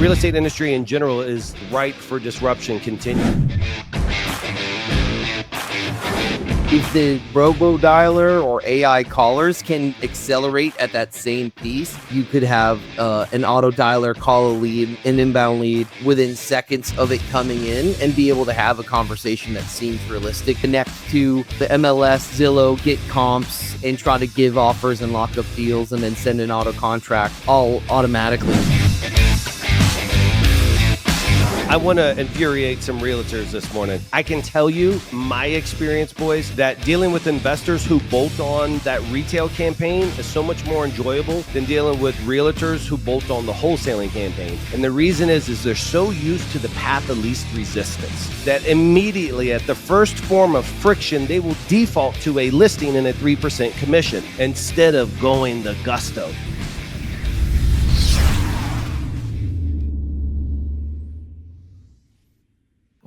real estate industry in general is ripe for disruption continuing. If the robo-dialer or AI callers can accelerate at that same piece, you could have an auto-dialer call a lead, an inbound lead, within seconds of it coming in and be able to have a conversation that seems realistic. Connect to the MLS, Zillow, get comps, and try to give offers and lock up deals, and then send an auto contract all automatically. I want to infuriate some realtors this morning. I can tell you my experience, boys, that dealing with investors who bolt on that retail campaign is so much more enjoyable than dealing with realtors who bolt on the wholesaling campaign. And the reason is they're so used to the path of least resistance that immediately at the first form of friction, they will default to a listing and a 3% commission instead of going the gusto.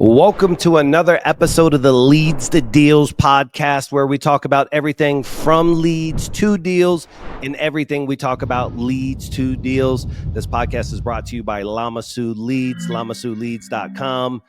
Welcome to another episode of the Leads to Deals podcast, where we talk about everything from leads to deals and everything we talk about leads to deals. This podcast is brought to you by Lammasu Leads, LammasuLeads.com.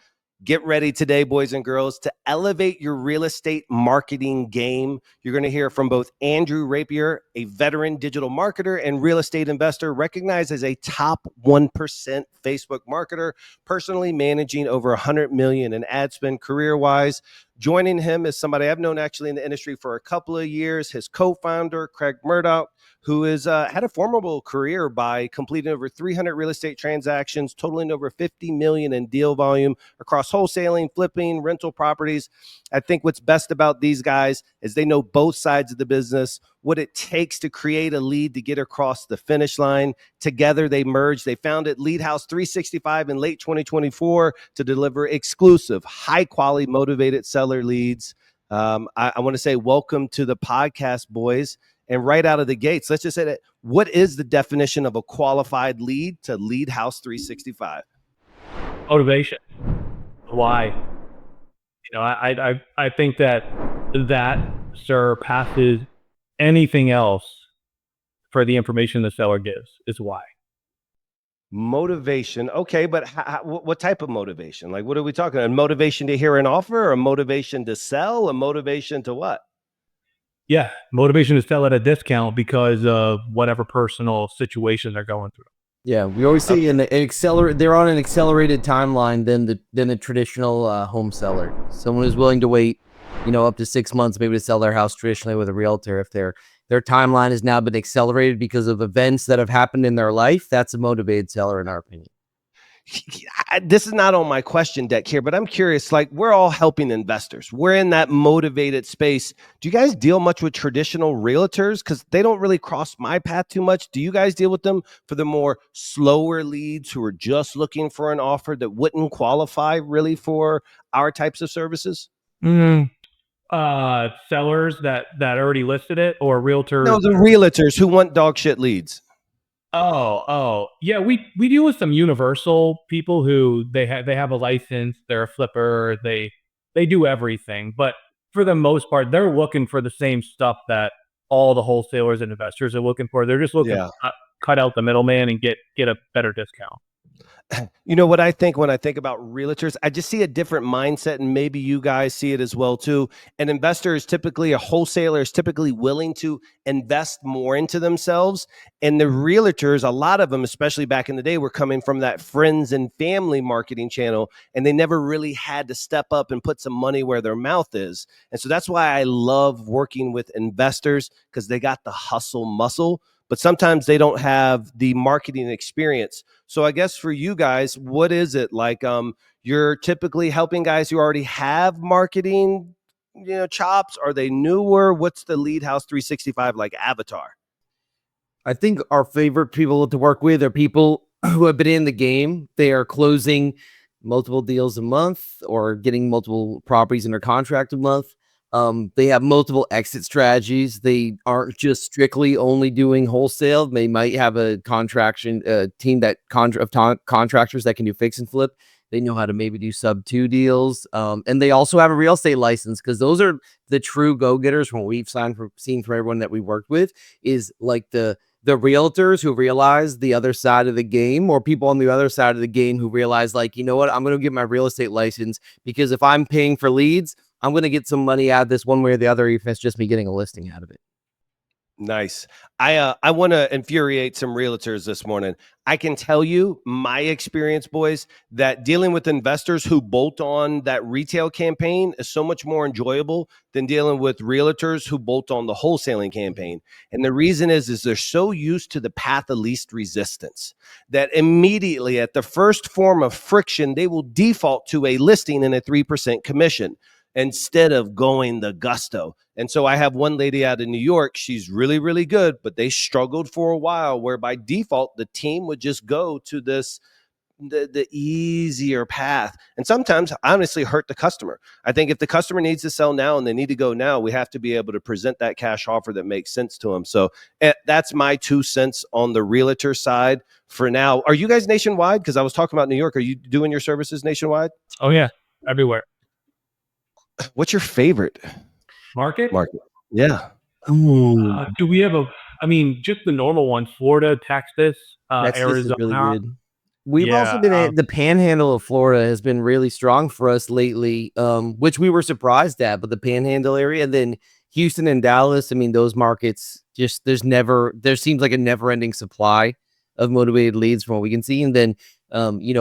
Get ready today, boys and girls, to elevate your real estate marketing game. You're going to hear from both Andrew Rapier, a veteran digital marketer and real estate investor, recognized as a top 1% Facebook marketer, personally managing over 100 million in ad spend career-wise. Joining him is somebody I've known actually in the industry for a couple of years, his co-founder, Craig Murdoch, who has had a formidable career by completing over 300 real estate transactions, totaling over 50 million in deal volume across wholesaling, flipping, rental properties. I think what's best about these guys is they know both sides of the business, what it takes to create a lead to get across the finish line. Together, they merged. They founded Lead House 365 in late 2024 to deliver exclusive, high-quality, motivated seller leads. I want to say welcome to the podcast, boys. And right out of the gates, let's just say that, what is the definition of a qualified lead to Lead House 365? Motivation. Why? I think that surpasses anything else for the information the seller gives is why. Motivation. Okay, but what type of motivation? Like, what are we talking about? A motivation to hear an offer, or a motivation to sell, a motivation to what? Yeah, motivation to sell at a discount because of whatever personal situation they're going through. Yeah, we always say they're on an accelerated timeline than the traditional home seller. Someone who's willing to wait, up to 6 months maybe to sell their house traditionally with a realtor. If their timeline has now been accelerated because of events that have happened in their life, that's a motivated seller in our opinion. This is not on my question deck here, but I'm curious, like, we're all helping investors. We're in that motivated space. Do you guys deal much with traditional realtors? Because they don't really cross my path too much. Do you guys deal with them for the more slower leads who are just looking for an offer that wouldn't qualify really for our types of services? Sellers that already listed it, or realtors? No, the realtors who want dog shit leads. Oh, yeah. We deal with some universal people who they have a license, they're a flipper, they do everything, but for the most part, they're looking for the same stuff that all the wholesalers and investors are looking for. They're just looking to cut out the middleman and get a better discount. You know what I think when I think about realtors? I just see a different mindset, and maybe you guys see it as well too. An investor is typically, a wholesaler is typically willing to invest more into themselves. And the realtors, a lot of them, especially back in the day, were coming from that friends and family marketing channel, and they never really had to step up and put some money where their mouth is. And so that's why I love working with investors, because they got the hustle muscle, but sometimes they don't have the marketing experience. So I guess for you guys, what is it like? You're typically helping guys who already have marketing, chops. Are they newer? What's the Lead House 365 like avatar? I think our favorite people to work with are people who have been in the game. They are closing multiple deals a month or getting multiple properties under contract a month. They have multiple exit strategies. They aren't just strictly only doing wholesale. They might have a team that contractors that can do fix and flip. They know how to maybe do sub 2 deals. And they also have a real estate license, because those are the true go-getters from what we've seen from everyone that we worked with, is like the the realtors who realize the other side of the game, or people on the other side of the game who realize, like, you know what, I'm going to get my real estate license because if I'm paying for leads, I'm going to get some money out of this one way or the other, if it's just me getting a listing out of it. Nice. I want to infuriate some realtors this morning. I can tell you my experience, boys, that dealing with investors who bolt on that retail campaign is so much more enjoyable than dealing with realtors who bolt on the wholesaling campaign. And the reason is they're so used to the path of least resistance that immediately at the first form of friction, they will default to a listing and a 3% commission instead of going the gusto. And so I have one lady out in New York. She's really, really good, but they struggled for a while where by default, the team would just go to the easier path. And sometimes honestly hurt the customer. I think if the customer needs to sell now and they need to go now, we have to be able to present that cash offer that makes sense to them. So that's my 2 cents on the realtor side for now. Are you guys nationwide? Because I was talking about New York. Are you doing your services nationwide? Oh yeah, everywhere. What's your favorite Market? Yeah. Do we have just the normal ones, Florida, Texas, Texas Arizona. is really good. We've also Yeah, been the panhandle of Florida has been really strong for us lately, which we were surprised at. But the panhandle area, and then Houston and Dallas, I mean, those markets just there seems like a never-ending supply of motivated leads from what we can see. And then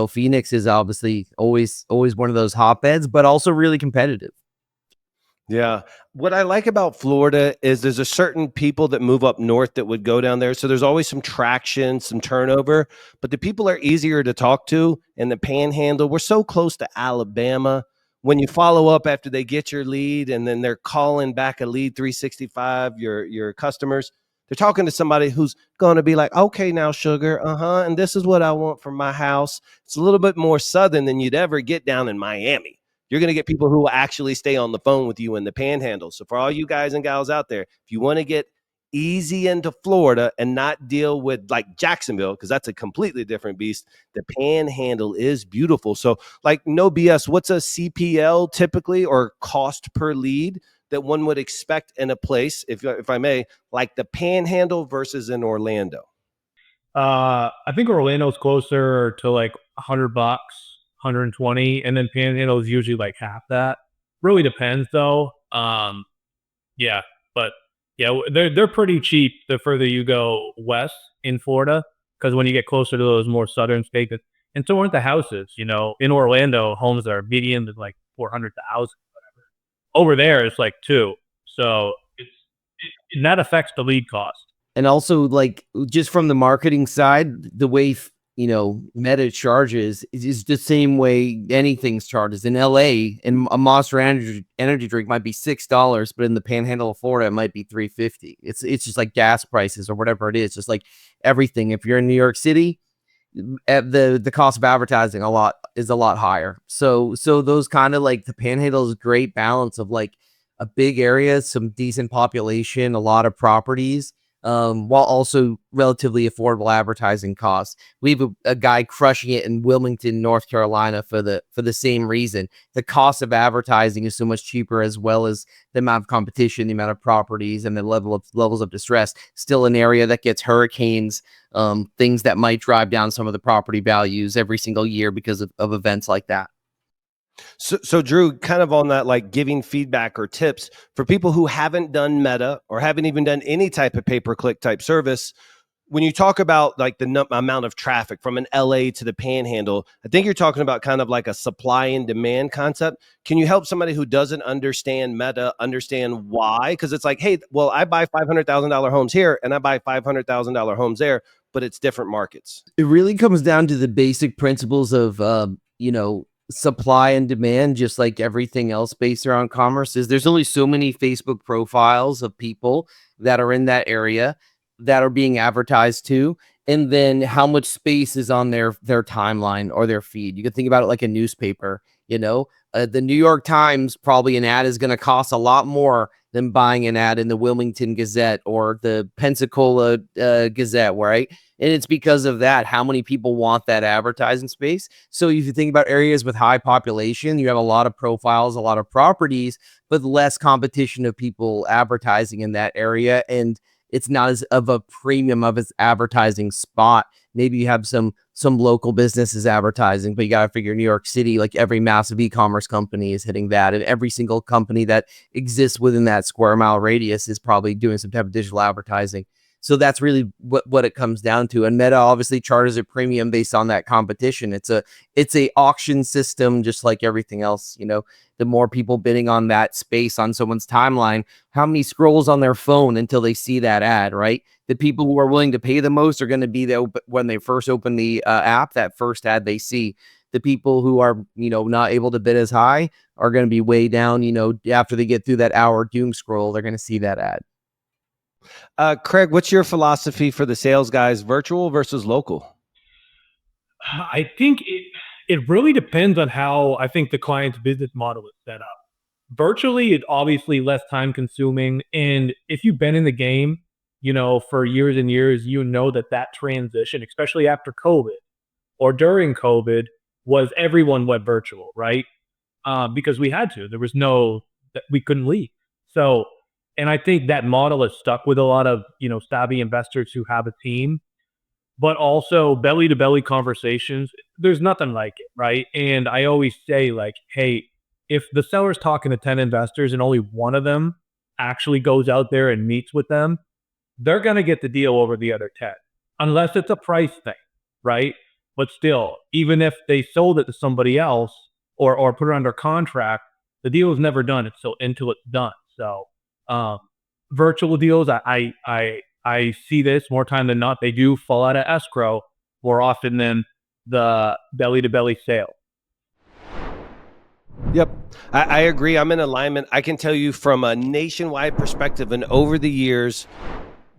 Phoenix is obviously always one of those hotbeds, but also really competitive. Yeah. What I like about Florida is there's a certain people that move up north that would go down there. So there's always some traction, some turnover, but the people are easier to talk to in the panhandle. We're so close to Alabama. When you follow up after they get your lead and then they're calling back a lead 365, your customers, they're talking to somebody who's going to be like, okay, now sugar, and this is what I want for my house. It's a little bit more southern than you'd ever get down in Miami. You're going to get people who will actually stay on the phone with you in the panhandle. So for all you guys and gals out there, if you want to get easy into Florida and not deal with like Jacksonville, because that's a completely different beast, the panhandle is beautiful. So like no BS, what's a CPL typically or cost per lead that one would expect in a place, if I may, like the panhandle versus in Orlando? I think Orlando's closer to like $100, 120, and then Panhandle is usually like half that. Really depends though. Yeah, but yeah, they're pretty cheap the further you go west in Florida, because when you get closer to those more southern states, and so aren't the houses. In Orlando, homes are median is like 400,000. Over there, it's like 2. So and that affects the lead cost. And also, like, just from the marketing side, the way Meta charges is the same way anything's charges. In LA, and a Monster energy drink might be $6, but in the panhandle of Florida, it might be $3.50. It's just like gas prices or whatever it is. Just like everything. If you're in New York City, the cost of advertising is a lot higher. So those kind of like the panhandle is a great balance of like a big area, some decent population, a lot of properties, while also relatively affordable advertising costs. We have a guy crushing it in Wilmington, North Carolina for the same reason. The cost of advertising is so much cheaper, as well as the amount of competition, the amount of properties, and the levels of distress. Still an area that gets hurricanes, things that might drive down some of the property values every single year because of events like that. So Drew, kind of on that, like giving feedback or tips for people who haven't done Meta or haven't even done any type of pay-per-click type service. When you talk about like the amount of traffic from an LA to the panhandle, I think you're talking about kind of like a supply and demand concept. Can you help somebody who doesn't understand Meta understand why? Because it's like, hey, well, I buy $500,000 homes here and I buy $500,000 homes there, but it's different markets. It really comes down to the basic principles of, supply and demand, just like everything else based around commerce. There's only so many Facebook profiles of people that are in that area that are being advertised to, and then how much space is on their timeline or their feed. You can think about it like a newspaper. The New York Times, probably an ad is going to cost a lot more than buying an ad in the Wilmington Gazette or the Pensacola Gazette, right? And it's because of that, how many people want that advertising space. So if you think about areas with high population, you have a lot of profiles, a lot of properties, but less competition of people advertising in that area. And it's not as of a premium of its advertising spot. Maybe you have some local businesses advertising, but you got to figure New York City, like every massive e-commerce company is hitting that, and every single company that exists within that square mile radius is probably doing some type of digital advertising. So that's really what it comes down to. And Meta obviously charges a premium based on that competition. It's a auction system, just like everything else. You know, the more people bidding on that space on someone's timeline, how many scrolls on their phone until they see that ad, right? The people who are willing to pay the most are going to be there when they first open the app, that first ad they see. The people who are, you know, not able to bid as high are going to be way down, you know, after they get through that hour doom scroll, they're going to see that ad. Craig, what's your philosophy for the sales guys, virtual versus local? I think it really depends on how I think the client's business model is set up. Virtually, it's obviously less time consuming, and if you've been in the game, you know, for years and years, you know that transition, especially after COVID or during COVID, was everyone went virtual, right? Because we had to. There was we couldn't leave. So, and I think that model is stuck with a lot of, you know, savvy investors who have a team, but also belly to belly conversations. There's nothing like it, right? And I always say, like, hey, if the seller's talking to 10 investors and only one of them actually goes out there and meets with them, they're going to get the deal over the other 10, unless it's a price thing, right? But still, even if they sold it to somebody else or put it under contract, the deal is never done until it's done. So, um, virtual deals, I see this more time than not. They do fall out of escrow more often than the belly to belly sale. Yep, I agree. I'm in alignment. I can tell you from a nationwide perspective, and over the years,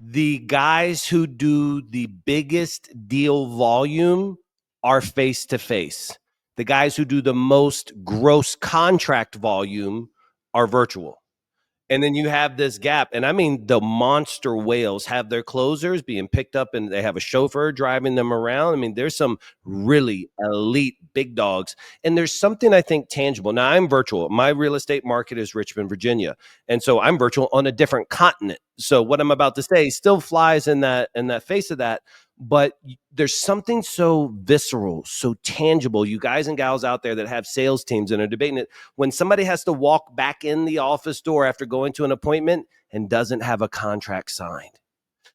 the guys who do the biggest deal volume are face to face. The guys who do the most gross contract volume are virtual. And then you have this gap. And I mean, the monster whales have their closers being picked up and they have a chauffeur driving them around. I mean, there's some really elite big dogs. And there's something I think tangible. Now, I'm virtual. My real estate market is Richmond, Virginia. And so I'm virtual on a different continent. So what I'm about to say still flies in that face of that. But there's something so visceral, so tangible. You guys and gals out there that have sales teams and are debating it, when somebody has to walk back in the office door after going to an appointment and doesn't have a contract signed,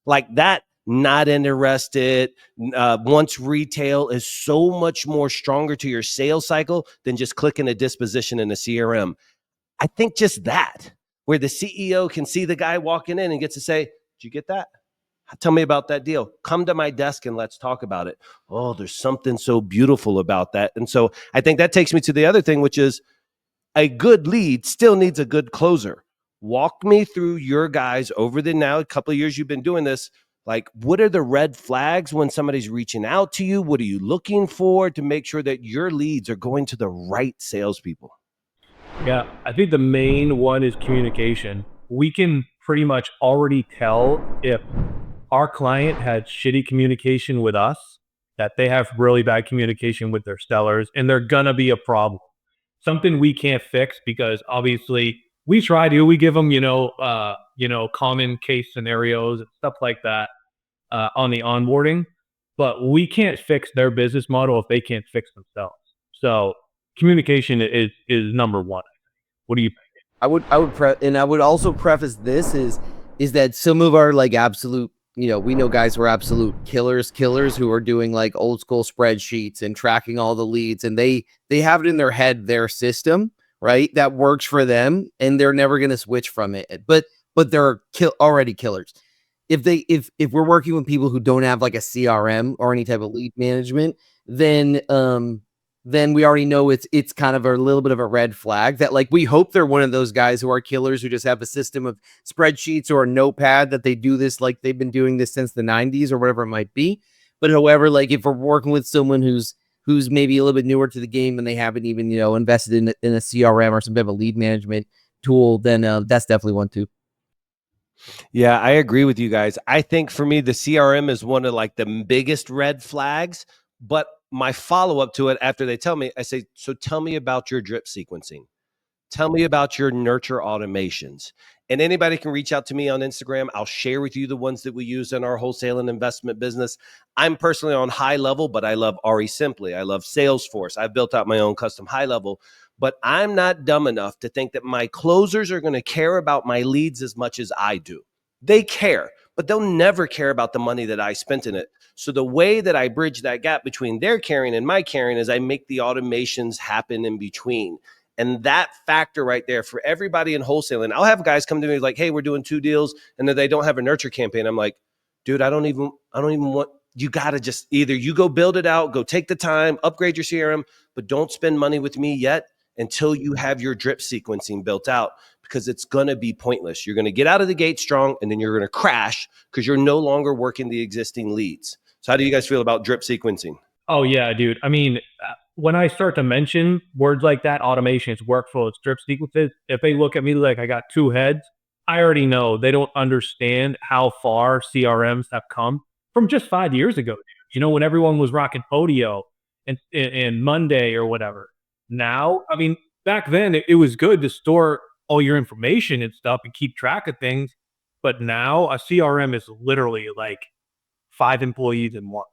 like that, not interested. Once retail is so much more stronger to your sales cycle than just clicking a disposition in a CRM. I think just that, where the CEO can see the guy walking in and gets to say, did you get that? Tell me about that deal. Come to my desk and let's talk about it. Oh, there's something so beautiful about that. And so I think that takes me to the other thing, which is a good lead still needs a good closer. Walk me through your guys over the now a couple of years you've been doing this. Like, what are the red flags when somebody's reaching out to you? What are you looking for to make sure that your leads are going to the right salespeople? Yeah, I think the main one is communication. We can pretty much already tell if our client had shitty communication with us, that they have really bad communication with their sellers, and they're gonna be a problem. Something we can't fix because obviously we try to. We give them, common case scenarios and stuff like that on the onboarding, but we can't fix their business model if they can't fix themselves. So communication is number one. What do you think? I would also preface this is that some of our like absolute, you know, we know guys who are absolute killers who are doing like old school spreadsheets and tracking all the leads, and they have it in their head, their system, right, that works for them, and they're never going to switch from it. But they're already killers. If we're working with people who don't have like a CRM or any type of lead management, then we already know it's kind of a little bit of a red flag that, like, we hope they're one of those guys who are killers who just have a system of spreadsheets or a notepad that they do this, like they've been doing this since the 90s or whatever it might be. But however, like if we're working with someone who's maybe a little bit newer to the game and they haven't even, you know, invested in a CRM or some type of lead management tool, then that's definitely one too. Yeah, I agree with you guys. I think for me, the CRM is one of like the biggest red flags. But my follow up to it after they tell me, I say, so tell me about your drip sequencing. Tell me about your nurture automations. And anybody can reach out to me on Instagram. I'll share with you the ones that we use in our wholesale and investment business. I'm personally on high level, but I love RE Simply. I love Salesforce. I've built out my own custom high level, but I'm not dumb enough to think that my closers are going to care about my leads as much as I do. They care, but they'll never care about the money that I spent in it. So the way that I bridge that gap between their caring and my caring is I make the automations happen in between. And that factor right there for everybody in wholesaling, I'll have guys come to me like, hey, we're doing 2 deals, and then they don't have a nurture campaign. I'm like, dude, I don't even want, you got to just either you go build it out, go take the time, upgrade your CRM, but don't spend money with me yet until you have your drip sequencing built out, because it's going to be pointless. You're going to get out of the gate strong, and then you're going to crash because you're no longer working the existing leads. So how do you guys feel about drip sequencing? Oh yeah, dude. I mean, when I start to mention words like that, automations, workflows, drip sequences, if they look at me like I got 2 heads, I already know they don't understand how far CRMs have come from just 5 years ago, dude. You know, when everyone was rocking Podio and Monday or whatever. Now, I mean, back then it was good to store all your information and stuff and keep track of things. But now a CRM is literally like 5 employees in one.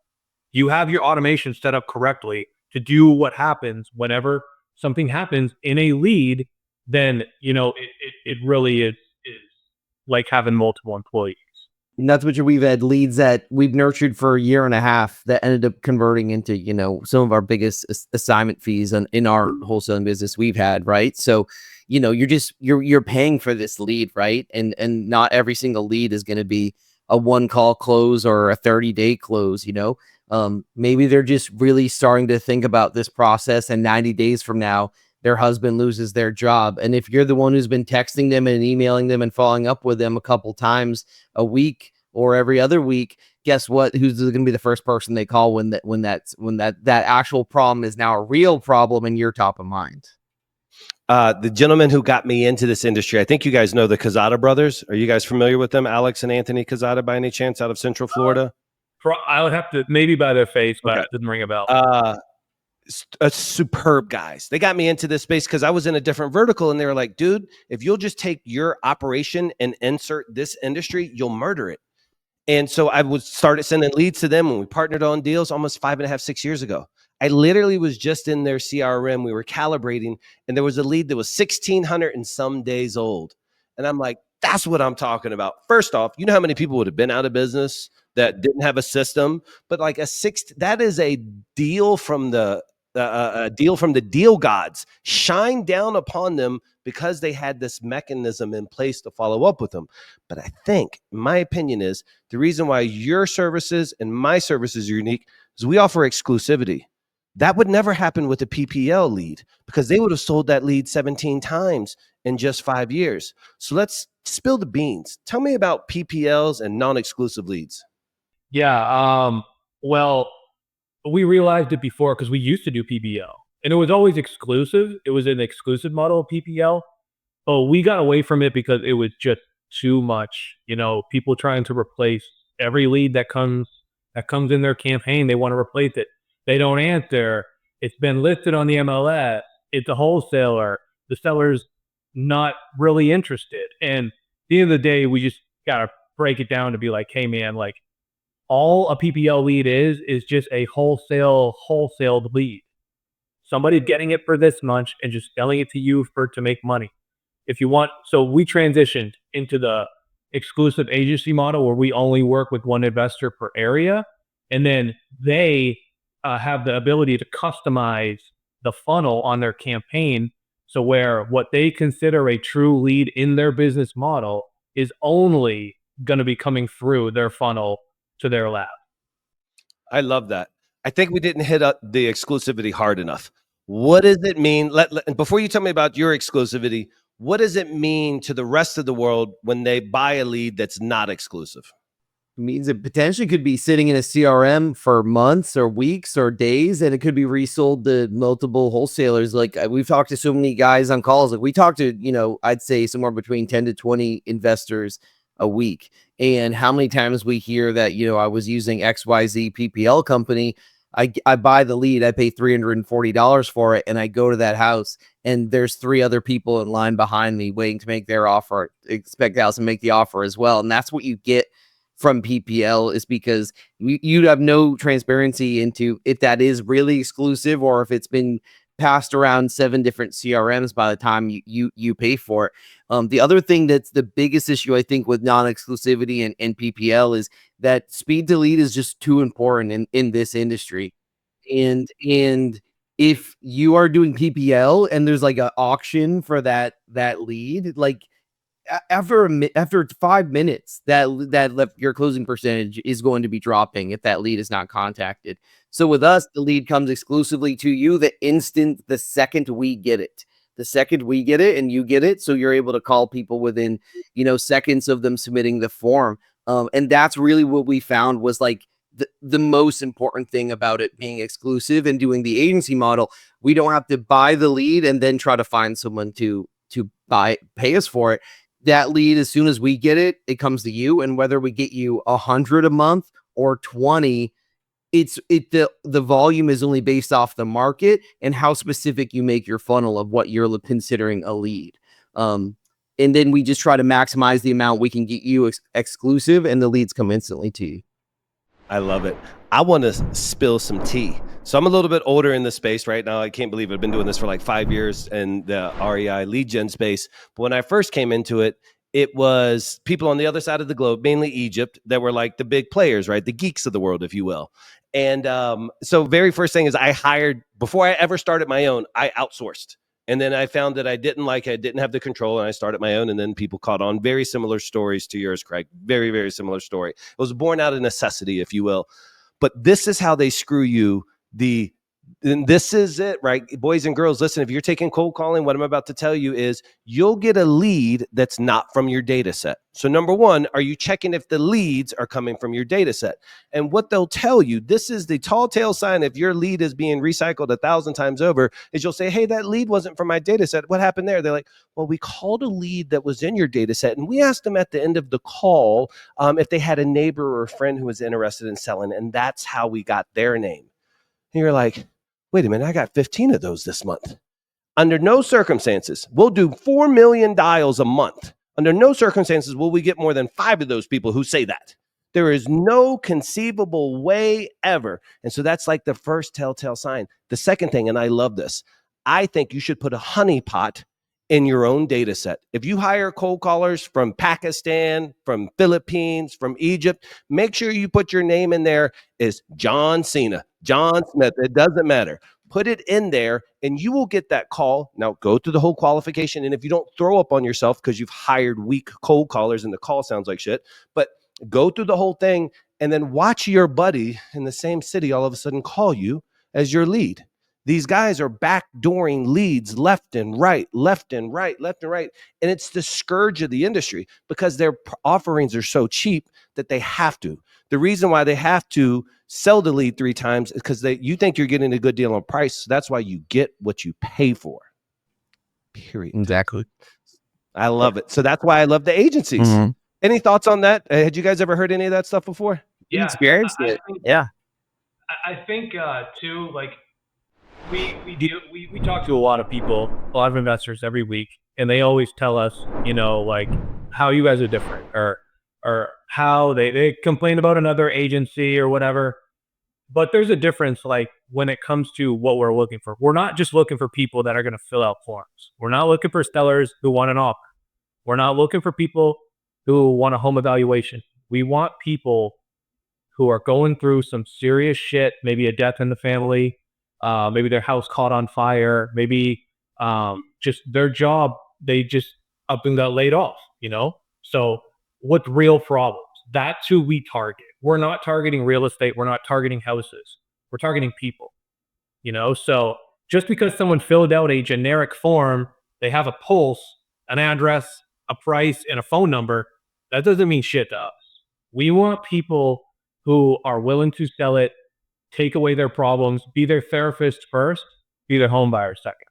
You have your automation set up correctly to do what happens whenever something happens in a lead, then, you know, it really is like having multiple employees. And that's what we've had leads that we've nurtured for a year and a half that ended up converting into, you know, some of our biggest assignment fees in our wholesaling business we've had, right? So, you know, you're paying for this lead, right? And not every single lead is going to be a 1-call close or a 30-day close, you know. Maybe they're just really starting to think about this process, and 90 days from now, their husband loses their job. And if you're the one who's been texting them and emailing them and following up with them a couple times a week or every other week, guess what? Who's going to be the first person they call when that actual problem is now a real problem and you're top of mind? The gentleman who got me into this industry, I think you guys know the Cazada brothers. Are you guys familiar with them? Alex and Anthony Cazada, by any chance, out of Central Florida? I would have to, maybe by their face, but Okay. it didn't ring a bell. Superb guys. They got me into this space because I was in a different vertical, and they were like, dude, if you'll just take your operation and insert this industry, you'll murder it. And so I would started sending leads to them when we partnered on deals almost 5.5, 6 years ago. I literally was just in their CRM. We were calibrating, and there was a lead that was 1,600 and some days old. And I'm like, that's what I'm talking about. First off, you know how many people would have been out of business that didn't have a system? But like that is a deal from the deal gods shine down upon them because they had this mechanism in place to follow up with them. But I think, my opinion is, the reason why your services and my services are unique is we offer exclusivity. That would never happen with a PPL lead because they would have sold that lead 17 times in just 5 years. So let's spill the beans. Tell me about PPLs and non-exclusive leads. Yeah. Well, we realized it before because we used to do PPL and it was always exclusive. It was an exclusive model of PPL, but we got away from it because it was just too much. You know, people trying to replace every lead that comes in their campaign. They want to replace it. They don't answer. It's been listed on the MLS. It's a wholesaler. The seller's not really interested. And at the end of the day, we just got to break it down to be like, hey man, like all a PPL lead is just a wholesaled lead. Somebody's getting it for this much and just selling it to you to make money. If you want, so we transitioned into the exclusive agency model where we only work with one investor per area. And then they have the ability to customize the funnel on their campaign. So where what they consider a true lead in their business model is only going to be coming through their funnel to their lab. I love that. I think we didn't hit up the exclusivity hard enough. What does it mean? Before you tell me about your exclusivity, what does it mean to the rest of the world when they buy a lead that's not exclusive? Means it potentially could be sitting in a CRM for months or weeks or days, and it could be resold to multiple wholesalers. Like we've talked to so many guys on calls. Like we talked to, you know, I'd say somewhere between 10 to 20 investors a week. And how many times we hear that, you know, I was using XYZ PPL company, I buy the lead, I pay $340 for it, and I go to that house, and there's 3 other people in line behind me waiting to make their offer, expect the house and make the offer as well. And that's what you get from PPL, is because you have no transparency into if that is really exclusive or if it's been passed around 7 different CRMs by the time you pay for it. The other thing that's the biggest issue, I think, with non-exclusivity and PPL is that speed to lead is just too important in this industry. And if you are doing PPL and there's like an auction for that lead, like after 5 minutes, your closing percentage is going to be dropping if that lead is not contacted. So with us, the lead comes exclusively to you the second we get it. The second we get it and you get it, so you're able to call people within, seconds of them submitting the form. And that's really what we found was like the most important thing about it being exclusive and doing the agency model. We don't have to buy the lead and then try to find someone to pay us for it. That lead, as soon as we get it, it comes to you. And whether we get you 100 a month or 20, the volume is only based off the market and how specific you make your funnel of what you're considering a lead. And then we just try to maximize the amount we can get you exclusive, and the leads come instantly to you. I love it. I want to spill some tea. So I'm a little bit older in the space right now. I can't believe I've been doing this for like 5 years in the REI lead gen space. But when I first came into it, it was people on the other side of the globe, mainly Egypt, that were like the big players, right? The geeks of the world, if you will. And so very first thing is I hired, before I ever started my own, I outsourced. And then I found that I didn't have the control, and I started my own, and then people caught on. Very similar stories to yours, Craig. Very, very similar story. It was born out of necessity, if you will. But this is how they screw you. And this is it, right? Boys and girls, listen, if you're taking cold calling, what I'm about to tell you is you'll get a lead that's not from your data set. So number one, are you checking if the leads are coming from your data set? And what they'll tell you, this is the tall tale sign if your lead is being recycled 1,000 times over, is you'll say, hey, that lead wasn't from my data set. What happened there? They're like, well, we called a lead that was in your data set, and we asked them at the end of the call if they had a neighbor or a friend who was interested in selling, and that's how we got their name. And you're like, wait a minute, I got 15 of those this month. Under no circumstances, we'll do 4 million dials a month. Under no circumstances will we get more than 5 of those people who say that. There is no conceivable way ever. And so that's like the first telltale sign. The second thing, and I love this, I think you should put a honeypot in your own data set. If you hire cold callers from Pakistan, from Philippines, from Egypt, make sure you put your name in there as John Cena, John Smith. It doesn't matter. Put it in there and you will get that call. Now go through the whole qualification. And if you don't throw up on yourself because you've hired weak cold callers and the call sounds like shit, but go through the whole thing and then watch your buddy in the same city all of a sudden call you as your lead. These guys are backdooring leads left and right, left and right, left and right. And it's the scourge of the industry because their offerings are so cheap that they have to. The reason why they have to sell the lead 3 times is because you think you're getting a good deal on price. So that's why you get what you pay for. Period. Exactly. I love it. So that's why I love the agencies. Mm-hmm. Any thoughts on that? Had you guys ever heard any of that stuff before? Yeah, experienced it. Yeah. I think too, like we talk to a lot of people, a lot of investors every week, and they always tell us, like how you guys are different, or how they complain about another agency or whatever. But there's a difference, like when it comes to what we're looking for. We're not just looking for people that are going to fill out forms. We're not looking for sellers who want an offer. We're not looking for people who want a home evaluation. We want people who are going through some serious shit, maybe a death in the family, maybe their house caught on fire, maybe just their job, they just up and got laid off, So with real problems, that's who we target. We're not targeting real estate. We're not targeting houses. We're targeting people, So just because someone filled out a generic form, they have a pulse, an address, a price, and a phone number, that doesn't mean shit to us. We want people who are willing to sell it, take away their problems, be their therapist first, be their home buyer second.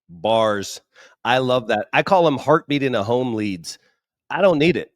Bars. I love that. I call them heartbeat in a home leads. I don't need it.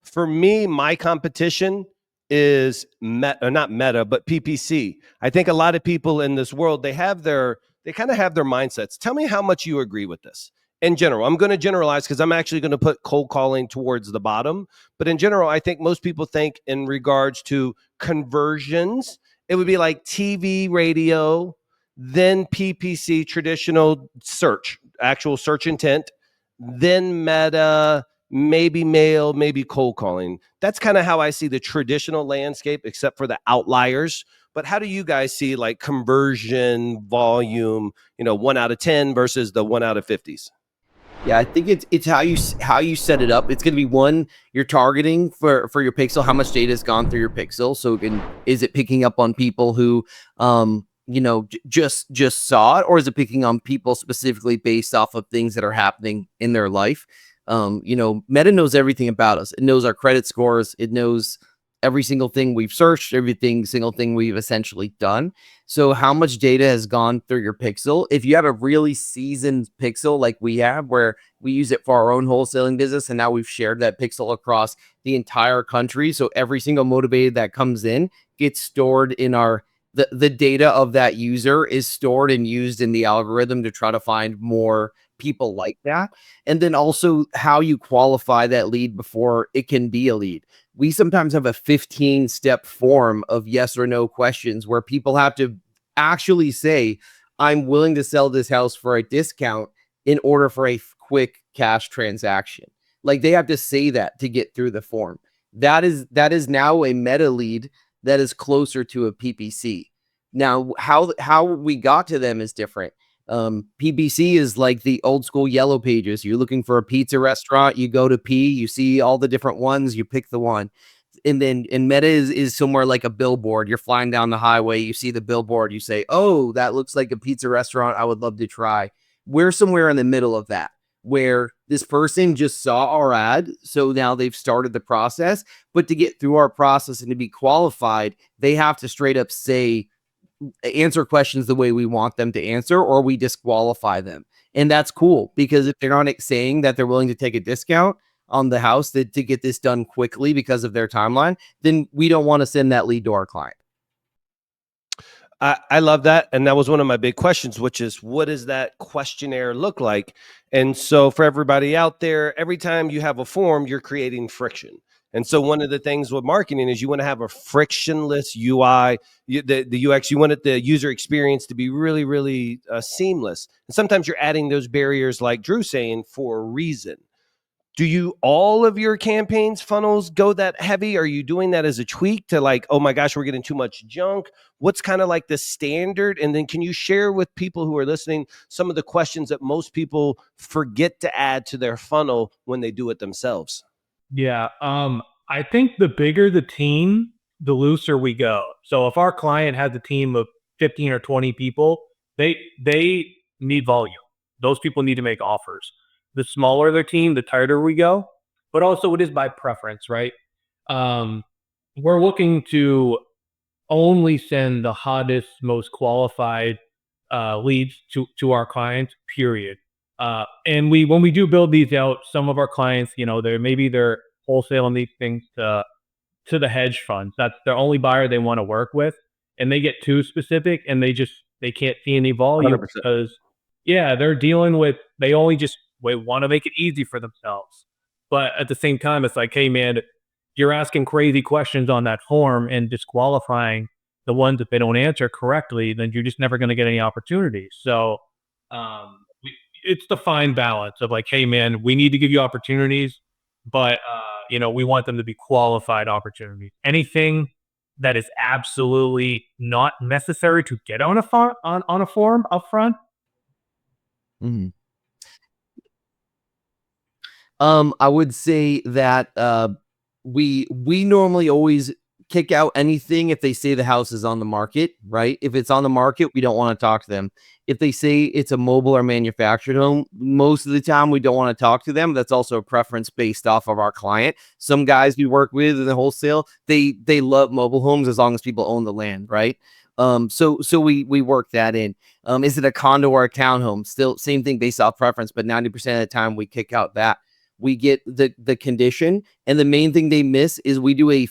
For me, my competition is not meta, but PPC. I think a lot of people in this world, they kind of have their mindsets. Tell me how much you agree with this. In general, I'm going to generalize because I'm actually going to put cold calling towards the bottom. But in general, I think most people think in regards to conversions, it would be like TV, radio, then PPC, traditional search, actual search intent, then meta, maybe mail, maybe cold calling. That's kind of how I see the traditional landscape, except for the outliers. But how do you guys see like conversion volume, 1 out of 10 versus the 1 out of 50s? Yeah, I think it's how you set it up. It's going to be one, you're targeting for your pixel, how much data has gone through your pixel. So is it picking up on people who just saw it, or is it picking on people specifically based off of things that are happening in their life? Meta knows everything about us. It knows our credit scores. It knows every single thing we've searched, single thing we've essentially done. So how much data has gone through your pixel? If you have a really seasoned pixel like we have, where we use it for our own wholesaling business, and now we've shared that pixel across the entire country. So every single motivated that comes in gets stored in the data of that user is stored and used in the algorithm to try to find more people like that. And then also how you qualify that lead before it can be a lead. We sometimes have a 15-step form of yes or no questions where people have to actually say, I'm willing to sell this house for a discount in order for a quick cash transaction. Like, they have to say that to get through the form. That is now a meta lead that is closer to a PPC. Now, how we got to them is different. PPC is like the old school yellow pages. You're looking for a pizza restaurant, you go to P, you see all the different ones, you pick the one. And then meta is somewhere like a billboard. You're flying down the highway, you see the billboard, you say, oh, that looks like a pizza restaurant I would love to try. We're somewhere in the middle of that, where this person just saw our ad, so now they've started the process. But to get through our process and to be qualified, they have to straight up answer questions the way we want them to answer, or we disqualify them. And that's cool, because if they're not saying that they're willing to take a discount on the house to get this done quickly because of their timeline, then we don't want to send that lead to our client. I love that. And that was one of my big questions, which is, what does that questionnaire look like? And so for everybody out there, every time you have a form, you're creating friction. And so one of the things with marketing is you want to have a frictionless UI, the UX, you want the user experience to be really, really seamless. And sometimes you're adding those barriers, like Drew saying, for a reason. Do you all of your campaigns funnels go that heavy? Are you doing that as a tweak to like, oh my gosh, we're getting too much junk? What's kind of like the standard? And then can you share with people who are listening some of the questions that most people forget to add to their funnel when they do it themselves? Yeah. I think the bigger the team, the looser we go. So if our client has a team of 15 or 20 people, they need volume. Those people need to make offers. The smaller their team, the tighter we go. But also, it is by preference, right? We're looking to only send the hottest, most qualified leads to our clients, period. And when we do build these out, some of our clients, they're wholesaling these things to the hedge funds. That's their only buyer they want to work with, and they get too specific, and they can't see any volume 100%. because they're dealing with, they only just want to make it easy for themselves. But at the same time, it's like, hey man, you're asking crazy questions on that form and disqualifying the ones that they don't answer correctly, then you're just never going to get any opportunities. So it's the fine balance of like, hey man, we need to give you opportunities, but we want them to be qualified opportunities. Anything that is absolutely not necessary to get on a form up front. Mm-hmm. I would say that we normally always kick out anything if they say the house is on the market, right? If it's on the market, we don't want to talk to them. If they say it's a mobile or manufactured home, most of the time we don't want to talk to them. That's also a preference based off of our client. Some guys we work with in the wholesale, they love mobile homes as long as people own the land, right? So we work that in. Is it a condo or a townhome? Still same thing based off preference, but 90% of the time we kick out that. we get the condition, and the main thing they miss is we do a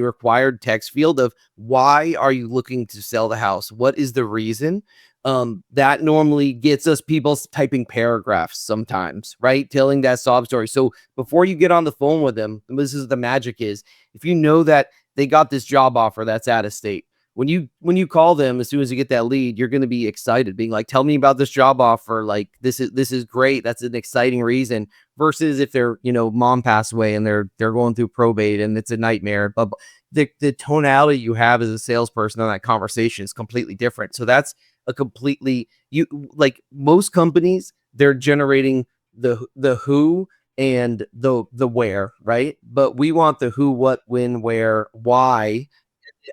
required text field of why are you looking to sell the house? What is the reason? That normally gets us people typing paragraphs sometimes, right? Telling that sob story. So before you get on the phone with them, this is the magic is if you know that they got this job offer that's out of state, when you call them as soon as you get that lead, you're going to be excited, being like, tell me about this job offer. Like this is great. That's an exciting reason. Versus if their mom passed away and they're going through probate and it's a nightmare. But the tonality you have as a salesperson on that conversation is completely different. So that's a completely like most companies, they're generating the who and the where, right? But we want the who, what, when, where, why,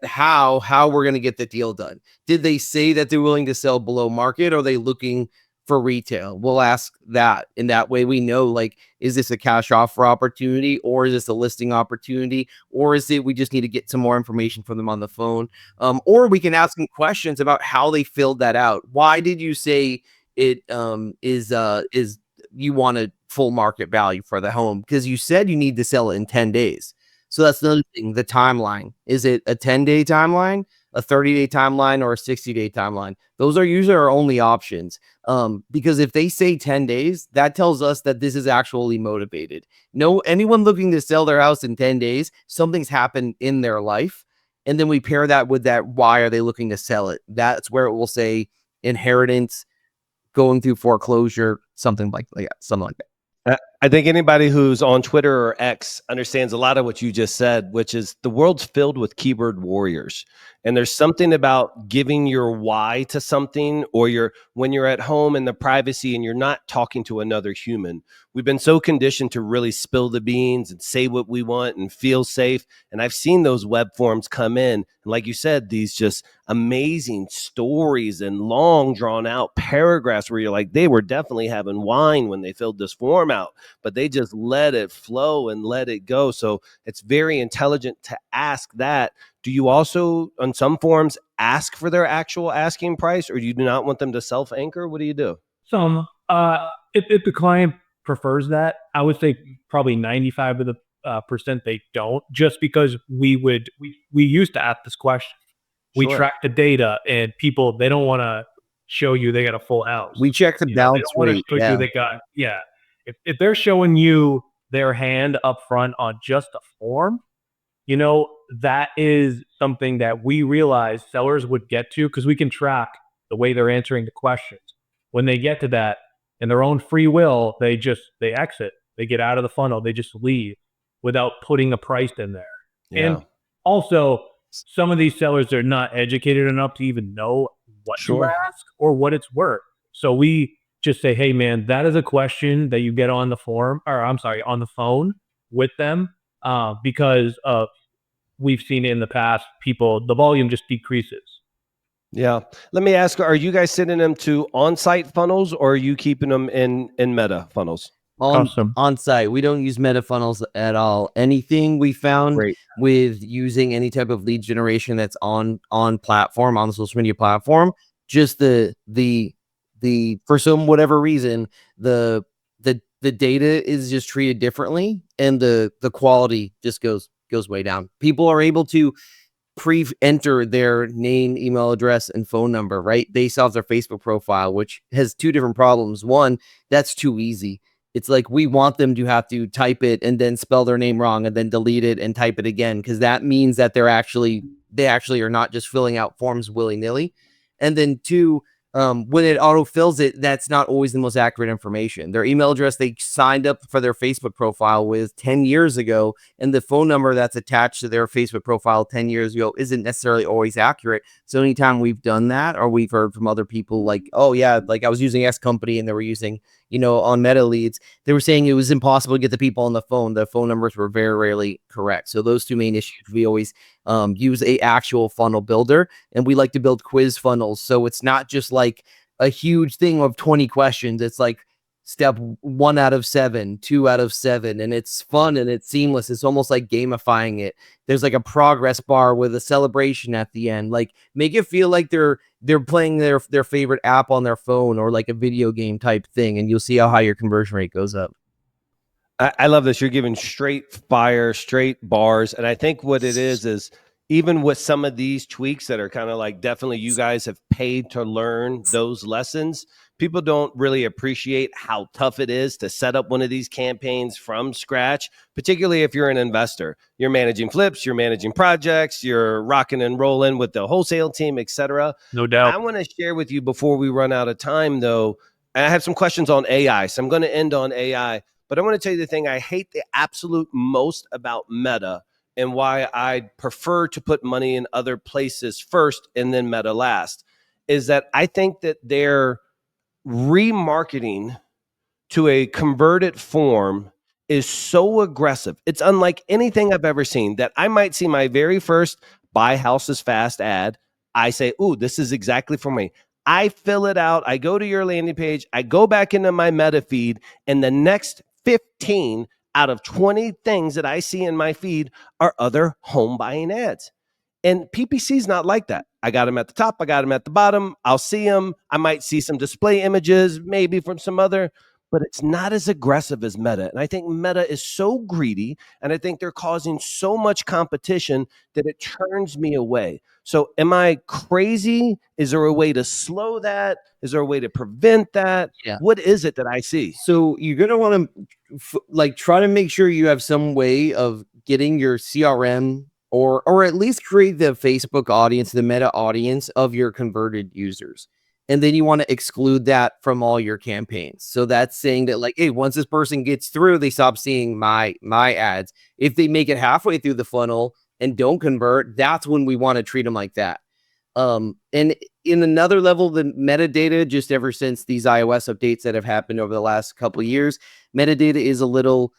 how we're going to get the deal done. Did they say that they're willing to sell below market? Or are they looking for retail? We'll ask that. In that way, we know, like, is this a cash offer opportunity, or is this a listing opportunity, or is it we just need to get some more information from them on the phone? Or we can ask them questions about how they filled that out. Why did you say it is you want a full market value for the home? Because you said you need to sell it in 10 days. So that's another thing. The timeline. Is it a 10-day timeline, a 30-day timeline, or a 60-day timeline? Those are usually our only options. Because if they say 10 days, that tells us that this is actually motivated. No, anyone looking to sell their house in 10 days, something's happened in their life. And then we pair that with that, why are they looking to sell it? That's where it will say inheritance, going through foreclosure, something like that. Something like that. I think anybody who's on Twitter or X understands a lot of what you just said, which is the world's filled with keyboard warriors. And there's something about giving your why to something, or when you're at home in the privacy and you're not talking to another human. We've been so conditioned to really spill the beans and say what we want and feel safe. And I've seen those web forms come in. And like you said, these just amazing stories and long drawn out paragraphs where you're like, they were definitely having wine when they filled this form out, but they just let it flow and let it go. So it's very intelligent to ask that. Do you also, on some forms, ask for their actual asking price, or you do not want them to self-anchor? What do you do? Some, if the client prefers that, I would say probably 95 of the percent they don't, just because we used to ask this question. We Sure. track the data, and people, they don't want to show you they got a full house. We check the They balance don't want to rate. show you they got, If they're showing you their hand up front on just a form, that is something that we realize sellers would get to, because we can track the way they're answering the questions. When they get to that, in their own free will, they exit, they get out of the funnel, they just leave without putting a price in there. Yeah. And also, some of these sellers are not educated enough to even know what to ask or what it's worth. So we just say, hey man, that is a question that you get on the on the phone with them, because of, we've seen it in the past, the volume just decreases. Yeah. Let me ask, are you guys sending them to on-site funnels, or are you keeping them in Meta funnels? On site. We don't use meta funnels at all. Anything we found Great. with using any type of lead generation that's on platform, on the social media platform, just the for some whatever reason, the data is just treated differently, and the quality just goes way down. People are able to pre-enter their name, email address, and phone number, right, based off their Facebook profile, which has two different problems. One, that's too easy. It's like we want them to have to type it and then spell their name wrong and then delete it and type it again, because that means that they actually are not just filling out forms willy-nilly. And then two, when it auto-fills it, that's not always the most accurate information. Their email address they signed up for their Facebook profile with 10 years ago, and the phone number that's attached to their Facebook profile 10 years ago isn't necessarily always accurate. So anytime we've done that, or we've heard from other people like, oh yeah, like I was using X company and they were using, on Meta Leads, they were saying it was impossible to get the people on the phone. The phone numbers were very rarely correct. So those two main issues, we always use a actual funnel builder, and we like to build quiz funnels. So it's not just like a huge thing of 20 questions. It's like step 1 out of 7, 2 out of 7, and it's fun and it's seamless. It's almost like gamifying it. There's like a progress bar with a celebration at the end. Like make it feel like they're playing their favorite app on their phone, or like a video game type thing, and you'll see how high your conversion rate goes up. I love this. You're giving straight fire, straight bars. And I think what it is even with some of these tweaks that are kind of like definitely you guys have paid to learn those lessons, people don't really appreciate how tough it is to set up one of these campaigns from scratch, particularly if you're an investor. You're managing flips, you're managing projects, you're rocking and rolling with the wholesale team, etc. No doubt. I want to share with you before we run out of time, though. And I have some questions on AI. So I'm going to end on AI. But I want to tell you the thing I hate the absolute most about Meta and why I prefer to put money in other places first and then Meta last is that I think that they're remarketing to a converted form is so aggressive. It's unlike anything I've ever seen that I might see my very first buy houses fast ad. I say, ooh, this is exactly for me. I fill it out. I go to your landing page. I go back into my meta feed, and the next 15 out of 20 things that I see in my feed are other home buying ads. And PPC is not like that. I got them at the top. I got them at the bottom. I'll see them. I might see some display images, maybe from some other, but it's not as aggressive as Meta. And I think Meta is so greedy, and I think they're causing so much competition that it turns me away. So am I crazy? Is there a way to slow that? Is there a way to prevent that? Yeah. What is it that I see? So you're going to want to try to make sure you have some way of getting your CRM or at least create the Facebook audience, the Meta audience of your converted users. And then you want to exclude that from all your campaigns. So that's saying that like, hey, once this person gets through, they stop seeing my ads. If they make it halfway through the funnel and don't convert, that's when we want to treat them like that. And in another level, the metadata, just ever since these iOS updates that have happened over the last couple of years, metadata is a little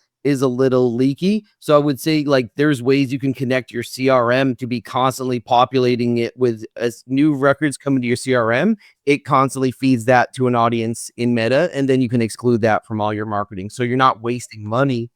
leaky. So I would say like there's ways you can connect your CRM to be constantly populating it with as new records come into your CRM, it constantly feeds that to an audience in Meta, and then you can exclude that from all your marketing. So you're not wasting money.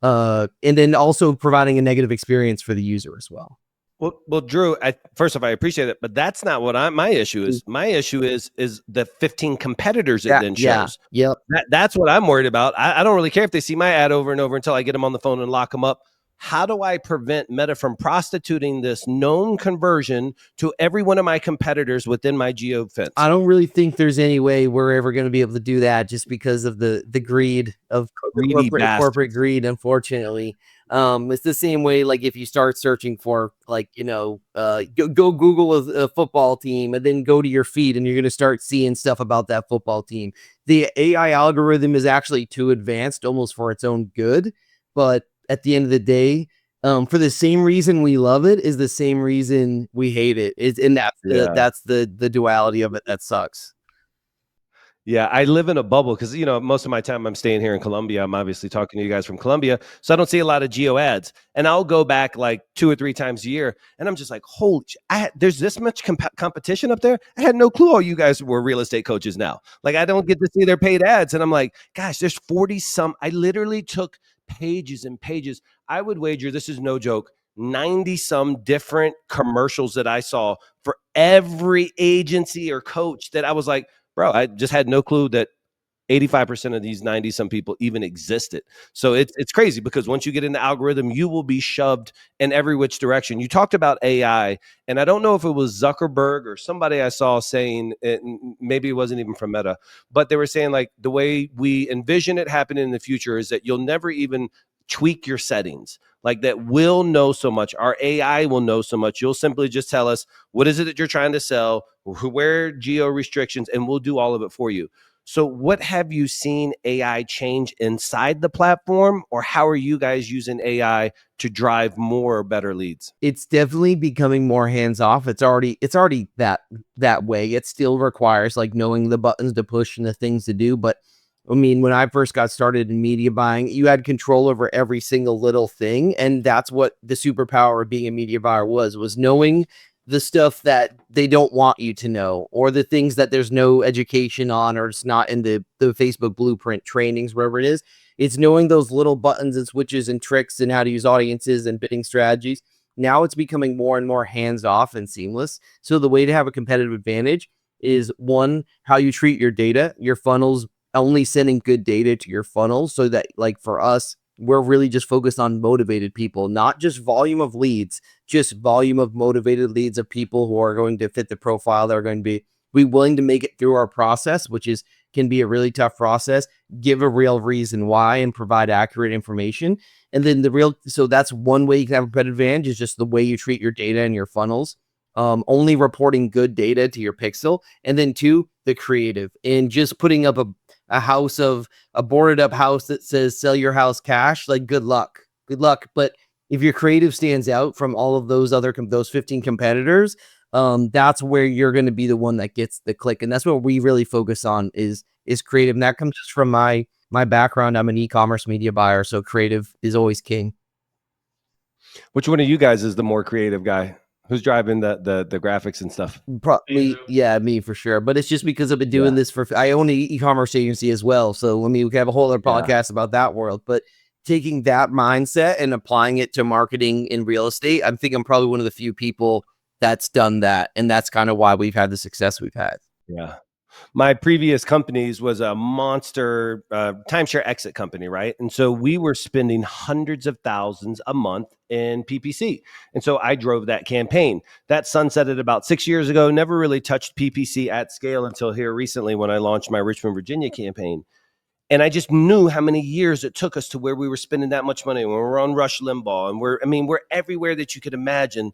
And then also providing a negative experience for the user as well. Well, Drew. First off, I appreciate it, but that's not what my issue is. My issue is the 15 competitors it then shows. Yep. That's what I'm worried about. I don't really care if they see my ad over and over until I get them on the phone and lock them up. How do I prevent Meta from prostituting this known conversion to every one of my competitors within my geo fence? I don't really think there's any way we're ever going to be able to do that just because of the greed of corporate greed, unfortunately. It's the same way, like if you start searching for like, go Google a football team and then go to your feed and you're going to start seeing stuff about that football team. The AI algorithm is actually too advanced almost for its own good. But at the end of the day, for the same reason we love it is the same reason we hate it. That's the duality of it that sucks. Yeah, I live in a bubble because, most of my time I'm staying here in Colombia. I'm obviously talking to you guys from Colombia. So I don't see a lot of geo ads. And I'll go back like 2 or 3 times a year. And I'm just like, holy, there's this much competition up there. I had no clue all you guys were real estate coaches now. Like, I don't get to see their paid ads. And I'm like, gosh, there's 40 some. I literally took pages and pages. I would wager, this is no joke, 90 some different commercials that I saw for every agency or coach that I was like, bro, I just had no clue that 85% of these 90 some people even existed. So it's crazy because once you get in the algorithm, you will be shoved in every which direction. You talked about AI, and I don't know if it was Zuckerberg or somebody I saw saying it, maybe it wasn't even from Meta, but they were saying like the way we envision it happening in the future is that you'll never even tweak your settings. Like that will know so much. Our AI will know so much. You'll simply just tell us, what is it that you're trying to sell? Where geo restrictions, and we'll do all of it for you. So what have you seen AI change inside the platform, or how are you guys using AI to drive more or better leads? It's definitely becoming more hands-off. It's already that way. It still requires like knowing the buttons to push and the things to do. But I mean, when I first got started in media buying, you had control over every single little thing. And that's what the superpower of being a media buyer was knowing the stuff that they don't want you to know, or the things that there's no education on, or it's not in the Facebook blueprint trainings, wherever it is. It's knowing those little buttons and switches and tricks and how to use audiences and bidding strategies. Now it's becoming more and more hands-off and seamless. So the way to have a competitive advantage is, one, how you treat your data, your funnels, only sending good data to your funnels, so that like for us, we're really just focused on motivated people, not just volume of leads, just volume of motivated leads of people who are going to fit the profile. They're going to be willing to make it through our process, which can be a really tough process, give a real reason why, and provide accurate information. And then so that's one way you can have a competitive advantage, is just the way you treat your data and your funnels. Only reporting good data to your pixel. And then 2, the creative, and just putting up a boarded up house that says sell your house cash. Like, good luck. But if your creative stands out from all of those those 15 competitors, that's where you're going to be the one that gets the click. And that's what we really focus on is creative. And that comes just from my background. I'm an e-commerce media buyer, so creative is always king. Which one of you guys is the more creative guy? Who's driving the graphics and stuff? Me for sure. But it's just because I've been doing this I own an e-commerce agency as well. So we can have a whole other podcast about that world. But taking that mindset and applying it to marketing in real estate, I think I'm probably one of the few people that's done that. And that's kind of why we've had the success we've had. Yeah. My previous companies was a monster timeshare exit company, right? And so we were spending hundreds of thousands a month in PPC. And so I drove that campaign. That sunsetted about 6 years ago, never really touched PPC at scale until here recently when I launched my Richmond, Virginia campaign. And I just knew how many years it took us to where we were spending that much money when we were on Rush Limbaugh. And we're everywhere that you could imagine.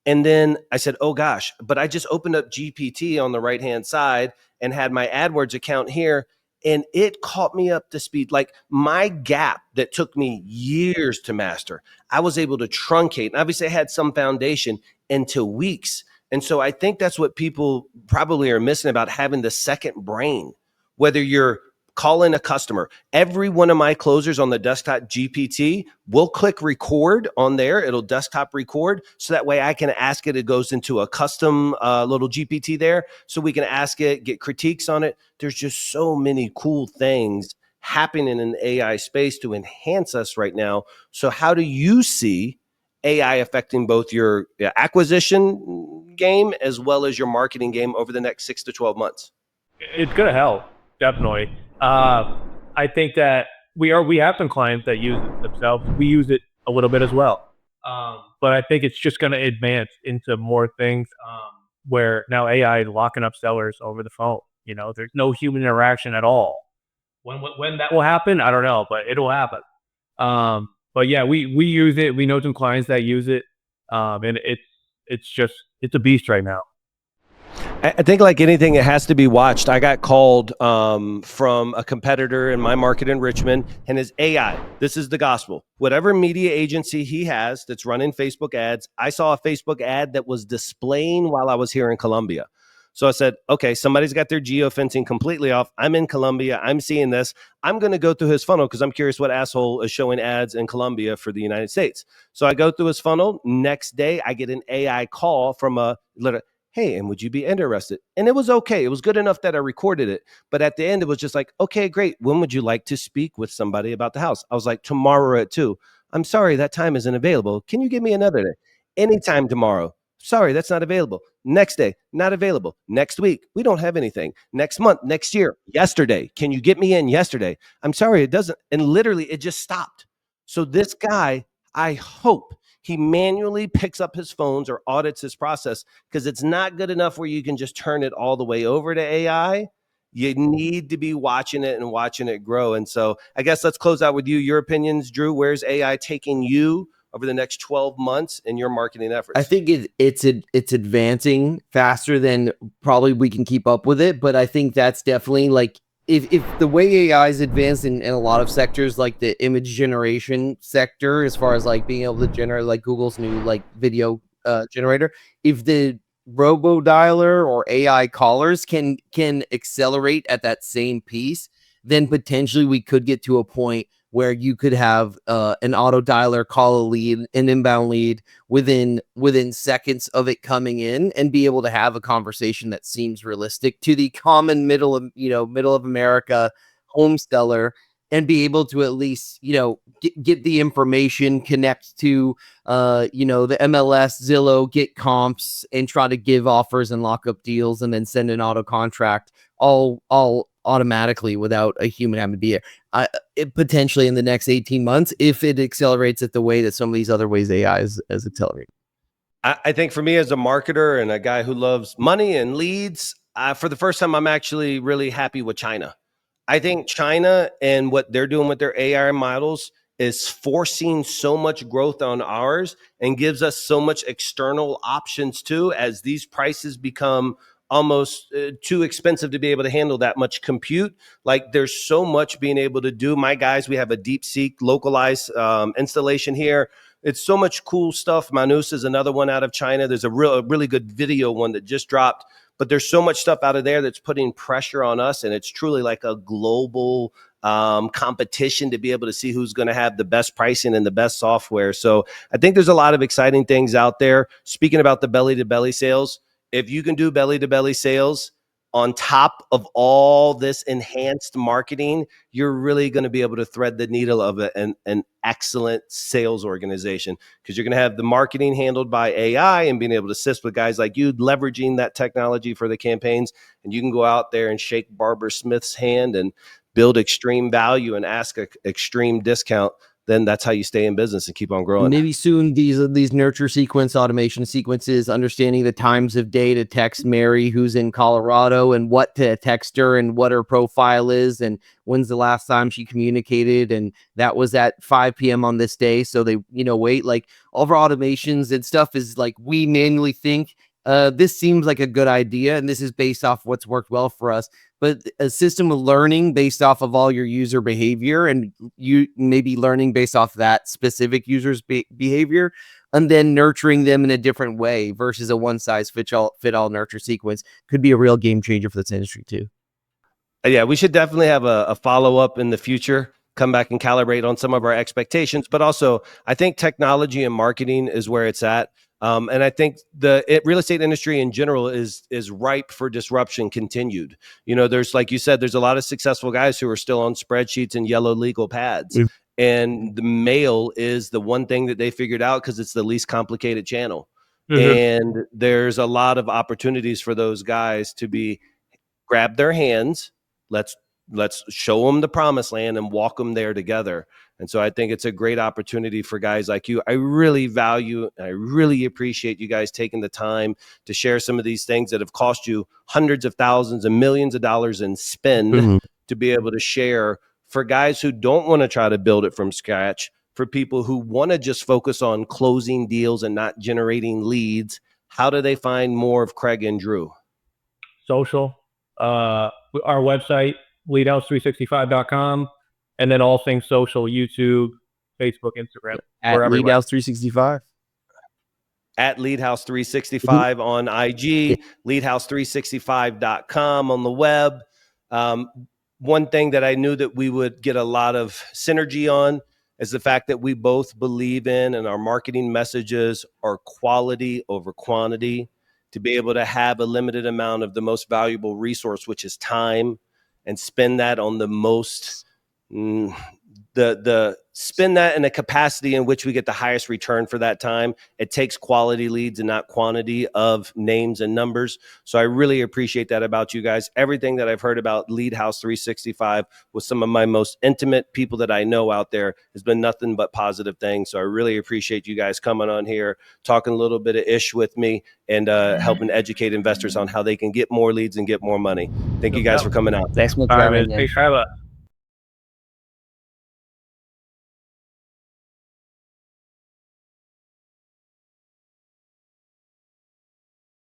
And then I said, oh gosh, but I just opened up GPT on the right-hand side and had my AdWords account here. And it caught me up to speed. Like, my gap that took me years to master, I was able to truncate. And obviously I had some foundation into weeks. And so I think that's what people probably are missing about having the second brain, whether you're calling a customer. Every one of my closers on the desktop GPT will click record on there. It'll desktop record. So that way I can ask it. It goes into a custom little GPT there. So we can ask it, get critiques on it. There's just so many cool things happening in an AI space to enhance us right now. So how do you see AI affecting both your acquisition game as well as your marketing game over the next 6 to 12 months? It's going to help, definitely. I think that we have some clients that use it themselves. We use it a little bit as well. But I think it's just going to advance into more things where now AI is locking up sellers over the phone. There's no human interaction at all. When that will happen, I don't know, but it'll happen. But yeah, we use it. We know some clients that use it. And it's a beast right now. I think, like anything, it has to be watched. I got called from a competitor in my market in Richmond, and his AI, this is the gospel. Whatever media agency he has that's running Facebook ads, I saw a Facebook ad that was displaying while I was here in Colombia. So I said, okay, somebody's got their geofencing completely off. I'm in Colombia. I'm seeing this. I'm going to go through his funnel because I'm curious what asshole is showing ads in Colombia for the United States. So I go through his funnel. Next day, I get an AI call from hey, and would you be interested? And it was okay. It was good enough that I recorded it. But at the end, it was just like, okay, great. When would you like to speak with somebody about the house? I was like, tomorrow at 2:00. I'm sorry, that time isn't available. Can you give me another day? Anytime tomorrow. Sorry, that's not available. Next day, not available. Next week, we don't have anything. Next month, next year, yesterday. Can you get me in yesterday? I'm sorry, it doesn't. And literally, it just stopped. So this guy, I hope he manually picks up his phones or audits his process, because it's not good enough where you can just turn it all the way over to AI. You need to be watching it and watching it grow. And so I guess let's close out with you. Your opinions, Drew. Where's AI taking you over the next 12 months in your marketing efforts? I think it's advancing faster than probably we can keep up with it. But I think that's definitely like, if the way AI is advanced in a lot of sectors, like the image generation sector, as far as like being able to generate like Google's new like video generator, if the robo dialer or AI callers can accelerate at that same piece, then potentially we could get to a point where you could have an auto dialer call a lead, an inbound lead within seconds of it coming in, and be able to have a conversation that seems realistic to the common middle of America home seller, and be able to at least get the information, connect to the MLS, Zillow, get comps, and try to give offers and lock up deals, and then send an auto contract all automatically without a human having to be here. It potentially in the next 18 months, if it accelerates it the way that some of these other ways AI is accelerating. I think for me as a marketer and a guy who loves money and leads, for the first time, I'm actually really happy with China. I think China and what they're doing with their AI models is forcing so much growth on ours and gives us so much external options too, as these prices become almost too expensive to be able to handle that much compute. Like there's so much being able to do. My guys, we have a DeepSeek localized installation here. It's so much cool stuff. Manus is another one out of China. There's a really good video one that just dropped, but there's so much stuff out of there that's putting pressure on us, and it's truly like a global competition to be able to see who's going to have the best pricing and the best software. So I think there's a lot of exciting things out there. Speaking about the belly to belly sales, if you can do belly to belly sales on top of all this enhanced marketing, you're really going to be able to thread the needle of an excellent sales organization, because you're going to have the marketing handled by AI and being able to assist with guys like you leveraging that technology for the campaigns. And you can go out there and shake Barbara Smith's hand and build extreme value and ask an extreme discount. Then that's how you stay in business and keep on growing. Maybe soon these nurture sequence automation sequences, understanding the times of day to text Mary who's in Colorado and what to text her and what her profile is and when's the last time she communicated, and that was at 5 p.m. on this day. So they, wait, like all of our automations and stuff is like we manually think this seems like a good idea, and this is based off what's worked well for us. But a system of learning based off of all your user behavior, and you maybe learning based off that specific user's behavior, and then nurturing them in a different way versus a one size fit all nurture sequence could be a real game changer for this industry too. Yeah, we should definitely have a follow-up in the future, come back and calibrate on some of our expectations. But also, I think technology and marketing is where it's at. And I think the real estate industry in general is ripe for disruption continued. There's, like you said, there's a lot of successful guys who are still on spreadsheets and yellow legal pads. And the mail is the one thing that they figured out because it's the least complicated channel. And there's a lot of opportunities for those guys to grab their hands. Let's show them the promised land and walk them there together. And so I think it's a great opportunity for guys like you. I really appreciate you guys taking the time to share some of these things that have cost you hundreds of thousands and millions of dollars in spend to be able to share for guys who don't want to try to build it from scratch, for people who want to just focus on closing deals and not generating leads. How do they find more of Craig and Drew? Social, our website, leadhouse365.com, and then all things social, YouTube, Facebook, Instagram. At Leadhouse365. At Leadhouse365 on IG, leadhouse365.com on the web. One thing that I knew that we would get a lot of synergy on is the fact that we both believe in, and our marketing messages are quality over quantity, to be able to have a limited amount of the most valuable resource, which is time, and spend that on the most spend that in a capacity in which we get the highest return for that time. It takes quality leads and not quantity of names and numbers. So I really appreciate that about you guys. Everything that I've heard about Lead House 365 with some of my most intimate people that I know out there has been nothing but positive things. So I really appreciate you guys coming on here, talking a little bit of ish with me, and helping educate investors on how they can get more leads and get more money. Thank you guys for coming out. Thanks for having us.